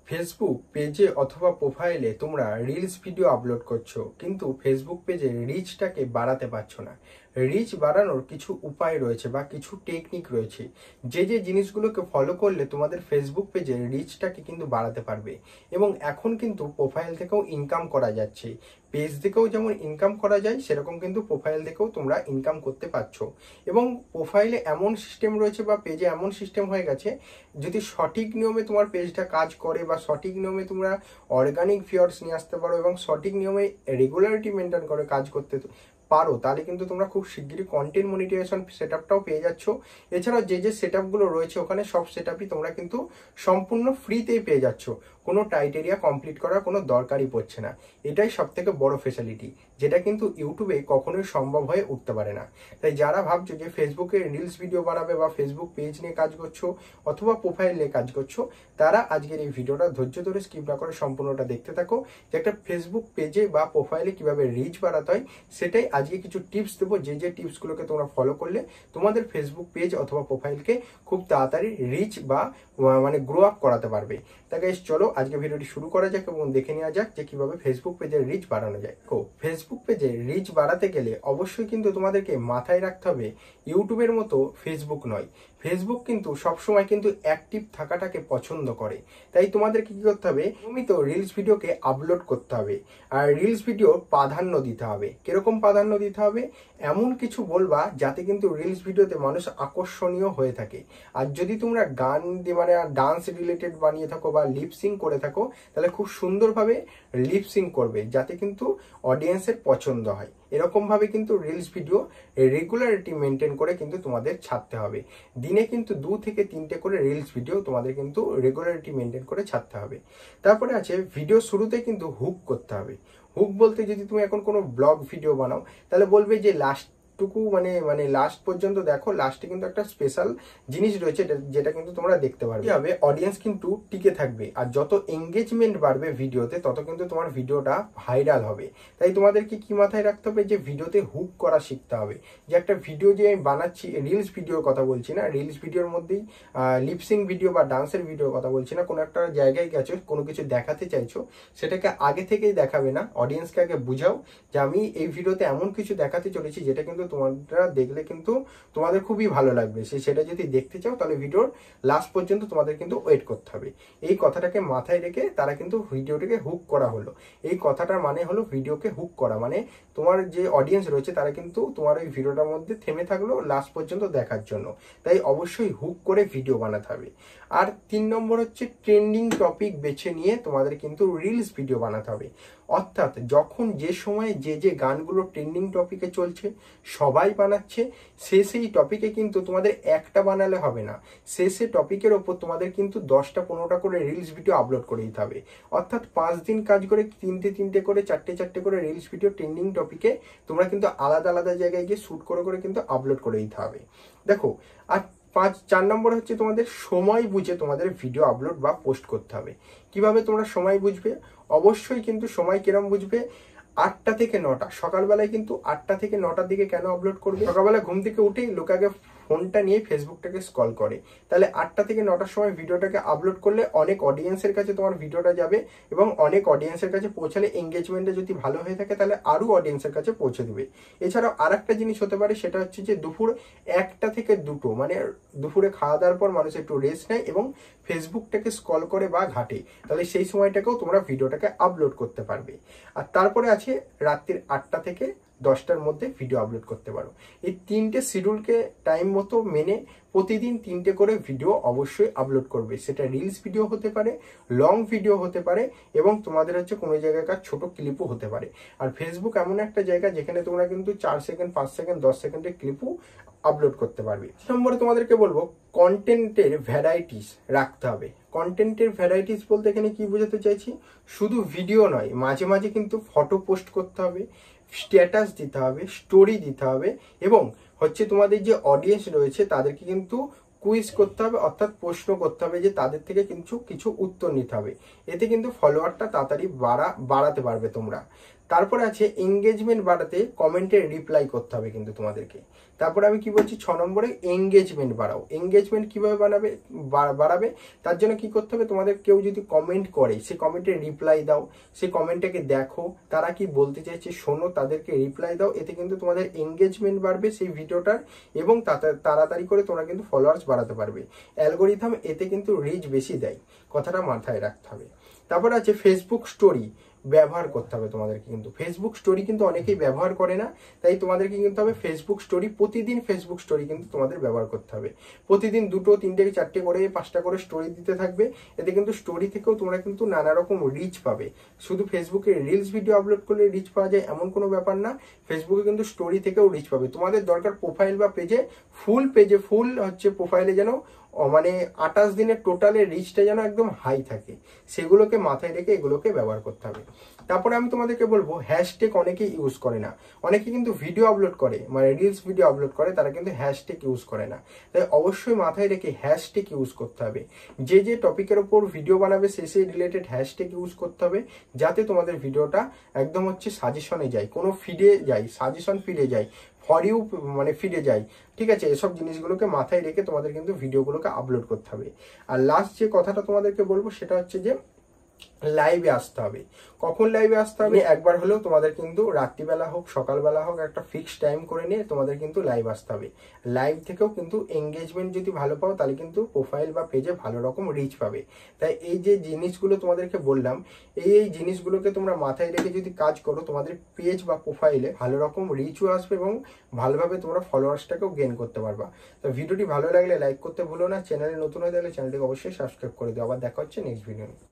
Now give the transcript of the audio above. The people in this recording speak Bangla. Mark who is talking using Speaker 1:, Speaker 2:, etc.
Speaker 1: ফেসবুক পেজে অথবা প্রোফাইলে তোমরা রিলস ভিডিও আপলোড করছো, কিন্তু ফেসবুক পেজে রিচটাকে বাড়াতে পারছো না। রিচ বাড়ানোর কিছু উপায় রয়েছে বা কিছু টেকনিক রয়েছে, যে জিনিসগুলোকে ফলো করলে তোমাদের ফেসবুক পেজে রিচটাকে কিন্তু বাড়াতে পারবে। এবং এখন কিন্তু প্রোফাইল থেকেও ইনকাম করা যাচ্ছে। পেজ থেকেও যেমন ইনকাম করা যায়, সেরকম কিন্তু প্রোফাইল থেকেও তোমরা ইনকাম করতে পারছো। এবং প্রোফাইলে এমন সিস্টেম রয়েছে বা পেজে এমন সিস্টেম হয়ে গেছে, যদি সঠিক নিয়মে তোমার পেজটা কাজ করে বা সঠিক নিয়মে তোমরা অর্গানিক ভিউয়ার্স নিয়ে আসতে পারো এবং সঠিক নিয়মে রেগুলারিটি মেনটেন করে কাজ করতে পারো, তাহলে কিন্তু তোমরা খুব শিগগিরই কন্টেন্ট মনিটাইজেশন সেটআপটাও পেয়ে যাচ্ছ। এছাড়াও যে সেটআপগুলো রয়েছে ওখানে সব সেটআপই তোমরা কিন্তু সম্পূর্ণ ফ্রিতেই পেয়ে যাচ্ছ, কোনো ক্রাইটেরিয়া কমপ্লিট করার কোনো দরকারই পড়ছে না। এটাই সব থেকে বড় ফেসিলিটি, যেটা কিন্তু ইউটিউবে কখনোই সম্ভব হয়ে উঠতে পারে না। তাই যারা ভাবছো যে ফেসবুকে রিলস ভিডিও বানাবে বা ফেসবুক পেজ নিয়ে কাজ করছো অথবা প্রোফাইল নিয়ে কাজ করছো, তারা আজকের এই ভিডিওটা ধৈর্য ধরে স্কিপ না করে সম্পূর্ণটা দেখতে থাকো, যে একটা ফেসবুক পেজে বা প্রোফাইলে কিভাবে রিচ বাড়াতে হয় সেটাই আজকে কিছু টিপস দেবো। যে টিপসগুলোকে তোমরা ফলো করলে তোমাদের ফেসবুক পেজ অথবা প্রোফাইলকে খুব তাড়াতাড়ি রিচ বা গ্রো আপ করাতে পারবে। তাই গাইস চলো আজকে ভিডিওটি শুরু করা যাক এবং দেখে নেওয়া যাক যে কিভাবে ফেসবুক পেজের রিচ বাড়ানো যায়। ফেসবুক পেজে রিচ বাড়াতে গেলে অবশ্যই কিন্তু তোমাদেরকে মাথায় রাখতে হবে, ইউটিউবের মতো ফেসবুক নয়। ফেসবুক কিন্তু সবসময় কিন্তু অ্যাক্টিভ থাকাটাকে পছন্দ করে। তাই তোমাদেরকে কি করতে হবে, নিয়মিত রিলস ভিডিওকে আপলোড করতে হবে। আর রিলস ভিডিওর প্রাধান্য দিতে হবে। কিরকম প্রাধান্য দিতে হবে, এমন কিছু বলবা যাতে কিন্তু রিলস ভিডিওতে মানুষ আকর্ষণীয় হয়ে থাকে। আর যদি তোমরা গান দিয়ে ডান্স রিলেটেড বানিয়ে থাকো বা লিপসিং করে থাকো, তাহলে খুব সুন্দরভাবে লিপসিং করবে যাতে কিন্তু অডিয়েন্সের পছন্দ হয়। এরকম ভাবে কিন্তু রিলস ভিডিও রেগুলারিটি মেনটেন করে কিন্তু তোমাদের ছাড়তে হবে। দিনে কিন্তু 2 থেকে 3টে করে রিলস ভিডিও তোমাদের কিন্তু রেগুলারিটি মেনটেন করে ছাড়তে হবে। তারপরে আছে ভিডিও শুরুতে কিন্তু হুক করতে হবে। হুক বলতে, যদি তুমি এখন কোনো ব্লগ ভিডিও বানাও, তাহলে বলবে যে লাস্টটুকু লাস্ট পর্যন্ত দেখো, লাস্টে কিন্তু একটা স্পেশাল জিনিস রয়েছে যেটা কিন্তু তোমরা দেখতে পারবে। কি হবে, অডিয়েন্স কিন্তু টিকে থাকবে। আর যত এঙ্গেজমেন্ট বাড়বে ভিডিওতে, তত কিন্তু তোমার ভিডিওটা ভাইরাল হবে। তাই তোমাদেরকে কি মাথায় রাখতে হবে, যে ভিডিওতে হুক করা শিখতে হবে। যে একটা ভিডিও যে আমি বানাচ্ছি, রিলস ভিডিওর কথা বলছি না, রিলস ভিডিওর মধ্যেই লিপসিং ভিডিও বা ডান্সের ভিডিওর কথা বলছি না। কোনো একটা জায়গায় গেছো, কোনো কিছু দেখাতে চাইছো, সেটাকে আগে থেকেই দেখাবে না, অডিয়েন্সকে আগে বুঝাও যে আমি এই ভিডিওতে এমন কিছু দেখাতে চলেছি যেটা কিন্তু তোমরা দেখলে কিন্তু তোমাদের খুবই ভালো লাগবে। সেটা যদি দেখতে চাও, তাহলে ভিডিওর লাস্ট পর্যন্ত তোমাদের কিন্তু ওয়েট করতে হবে। এই কথাটাকে মাথায় রেখে তারা কিন্তু ভিডিওটাকে হুক করা হলো। এই কথাটার মানে হলো ভিডিওকে হুক করা, মানে তোমার যে অডিয়েন্স রয়েছে তারা কিন্তু তোমার ওই ভিডিওটার মধ্যে থেমে থাকলো লাস্ট পর্যন্ত দেখার জন্য। তাই অবশ্যই হুক করে ভিডিও বানাতে হবে। আর 3 নম্বর হচ্ছে ট্রেন্ডিং টপিক বেছে নিয়ে তোমাদের কিন্তু রিলস ভিডিও বানাতে হবে। অর্থাৎ যখন যে সময়ে যে গানগুলো ট্রেন্ডিং টপিকে চলছে, সবাই বানাচ্ছে, সেই টপিকে কিন্তু তোমাদের একটা বানালে হবে না, সে টপিকের ওপর তোমাদের কিন্তু 10টা 15টা করে রিলস ভিডিও আপলোড করে দিতে হবে। অর্থাৎ 5 দিন কাজ করে 3টে করে 4টে করে রিলস ভিডিও ট্রেন্ডিং টপিকে তোমরা কিন্তু আলাদা আলাদা জায়গায় গিয়ে শুট করে কিন্তু আপলোড করে দিতে হবে। দেখো, আর 4 নম্বর হচ্ছে তোমাদের সময় বুঝে তোমাদের ভিডিও আপলোড বা পোস্ট করতে হবে। কিভাবে তোমরা সময় বুঝবে, অবশ্যই কিন্তু সময় কিরম বুঝবে, 8টা থেকে 9টা, সকালবেলায় কিন্তু 8টা থেকে 9টার দিকে কেন আপলোড করবে, সকালবেলা ঘুম থেকে উঠেই লোক আগে ফোনটা নিয়ে ফেসবুকটাকে স্ক্রল করে। তাহলে 8টা থেকে 9টার সময় ভিডিওটাকে আপলোড করলে অনেক অডিয়েন্সের কাছে তোমার ভিডিওটা যাবে, এবং অনেক অডিয়েন্সের কাছে পৌঁছালে এঙ্গেজমেন্টটা যদি ভালো হয়ে থাকে তাহলে আরো অডিয়েন্সের কাছে পৌঁছে দেবে। এছাড়াও আর একটা জিনিস হতে পারে, সেটা হচ্ছে যে দুপুর 1টা থেকে 2টো, দুপুরে খাওয়া দাওয়ার পর মানুষ একটু রেস্ট নেয় এবং ফেসবুকটাকে স্ক্রল করে বা ঘাটে, তাহলে সেই সময়টাকেও তোমরা ভিডিওটাকে আপলোড করতে পারবে। আর তারপরে আছে রাত্রির 8টা থেকে 10টার মধ্যে ভিডিও আপলোড করতে পারো। এই 3টে শিডিউলকে টাইম মতো মেনে প্রতিদিন 3টে করে ভিডিও অবশ্যই আপলোড করবে। সেটা রিলস ভিডিও হতে পারে, লং ভিডিও হতে পারে, এবং তোমাদের হচ্ছে কোনো জায়গাকার ছোট ক্লিপও হতে পারে। আর ফেসবুক এমন একটা জায়গা যেখানে তোমরা কিন্তু 4 সেকেন্ড 5 সেকেন্ড 10 সেকেন্ডের ক্লিপও আপলোড করতে পারবে। নম্বরে তোমাদেরকে বলবো, কন্টেন্টের ভ্যারাইটিস রাখতে হবে। কন্টেন্টের ভ্যারাইটিস বলতে এখানে কি বোঝাতে চাইছি, শুধু ভিডিও নয়, মাঝে মাঝে কিন্তু ফটো পোস্ট করতে হবে, স্ট্যাটাস দিতে হবে, স্টোরি দিতে হবে, এবং হচ্ছে তোমাদের যে অডিয়েন্স রয়েছে তাদেরকে কিন্তু কুইজ করতে হবে, অর্থাৎ প্রশ্ন করতে হবে, যে তাদের থেকে কিন্তু কিছু উত্তর নিতে হবে। এতে কিন্তু ফলোয়ারটা তাড়াতাড়ি বাড়াতে পারবে তোমরা। তারপরে আছে এঙ্গেজমেন্ট বাড়াতে কমেন্টের রিপ্লাই করতে হবে কিন্তু তোমাদেরকে। তারপরে আমি কি বলছি, 6 নম্বরে এঙ্গেজমেন্ট বাড়াও। এঙ্গেজমেন্ট কিভাবে বাড়াবে তার জন্য কি করতে হবে, তোমাদের কেউ যদি কমেন্ট করে সেই কমেন্টের রিপ্লাই দাও, সেই কমেন্টটাকে দেখো, তারা কি বলতে চাইছে শোনো, তাদেরকে রিপ্লাই দাও। এতে কিন্তু তোমাদের এঙ্গেজমেন্ট বাড়বে সেই ভিডিওটার, এবং তাড়াতাড়ি করে তোমরা কিন্তু ফলোয়ার্স বাড়াতে পারবে। অ্যালগোরিথম এতে কিন্তু রিচ বেশি দেয়, কথাটা মাথায় রাখতে হবে। তারপর আছে ফেসবুক স্টোরি ব্যবহার করতে হবে তোমাদেরকে। কিন্তু ফেসবুক স্টোরি কিন্তু অনেকেই ব্যবহার করে না, তাই তোমাদেরকে কিন্তু হবে ফেসবুক স্টোরি, প্রতিদিন ফেসবুক স্টোরি কিন্তু তোমাদের ব্যবহার করতে হবে। প্রতিদিন 2, 3, 4 করে 5টা করে স্টোরি দিতে থাকবে। এতে কিন্তু স্টোরি থেকেও তোমরা কিন্তু নানা রকম রিচ পাবে। শুধু ফেসবুকে রিলস ভিডিও আপলোড করলে রিচ পাওয়া যায় এমন কোনো ব্যাপার না, ফেসবুকে কিন্তু স্টোরি থেকেও রিচ পাবে। তোমাদের দরকার প্রোফাইল বা ফুল হচ্ছে প্রোফাইলে যেন মানে 28 দিনের টোটালের রিচটা যেন একদম হাই থাকে, সেগুলোকে মাথায় রেখে এগুলোকে ব্যবহার করতে হবে। তারপরে আমি তোমাদেরকে বলবো, হ্যাশট্যাগ অনেকেই ইউজ করে না। অনেকে কিন্তু ভিডিও আপলোড করে, মানে রিলস ভিডিও আপলোড করে, তারা কিন্তু হ্যাশট্যাগ ইউজ করে না। তাই অবশ্যই মাথায় রেখে হ্যাশট্যাগ ইউজ করতে হবে। যে টপিকের ওপর ভিডিও বানাবে সেই রিলেটেড হ্যাশট্যাগ ইউজ করতে হবে, যাতে তোমাদের ভিডিওটা একদম হচ্ছে সাজেশনে যায়, কোনো ফিডে যায়, সাজেশন ফিডে যায়, ফর ইউ মানে ফিডে যায়। ঠিক আছে, এসব জিনিসগুলোকে মাথায় রেখে তোমাদের কিন্তু ভিডিওগুলোকে আপলোড করতে হবে। আর লাস্ট যে কথাটা তোমাদেরকে বলবো সেটা হচ্ছে যে লাইভে আসতে হবে। কখন লাইভে আসতে হবে, একবার হলেও তোমাদের কিন্তু রাত্রিবেলা হোক সকালবেলা হোক একটা ফিক্সড টাইম করে নিয়ে তোমাদের কিন্তু লাইভ আসতে হবে। লাইভ থেকেও কিন্তু এঙ্গেজমেন্ট যদি ভালো পাও তাহলে কিন্তু প্রোফাইল বা পেজে ভালো রকম রিচ পাবে। তাই এই যে জিনিসগুলো তোমাদেরকে বললাম, এই জিনিসগুলোকে তোমরা মাথায় রেখে যদি কাজ করো, তোমাদের পেজ বা প্রোফাইলে ভালো রকম রিচও আসবে এবং ভালোভাবে তোমরা ফলোয়ার্সটাকেও গেইন করতে পারবা। তো ভিডিওটি ভালো লাগলে লাইক করতে ভুলো না, চ্যানেলে নতুন হয়ে থাকলে চ্যানেলটিকে অবশ্যই সাবস্ক্রাইব করে দিও। আবার দেখা হচ্ছে নেক্সট ভিডিও।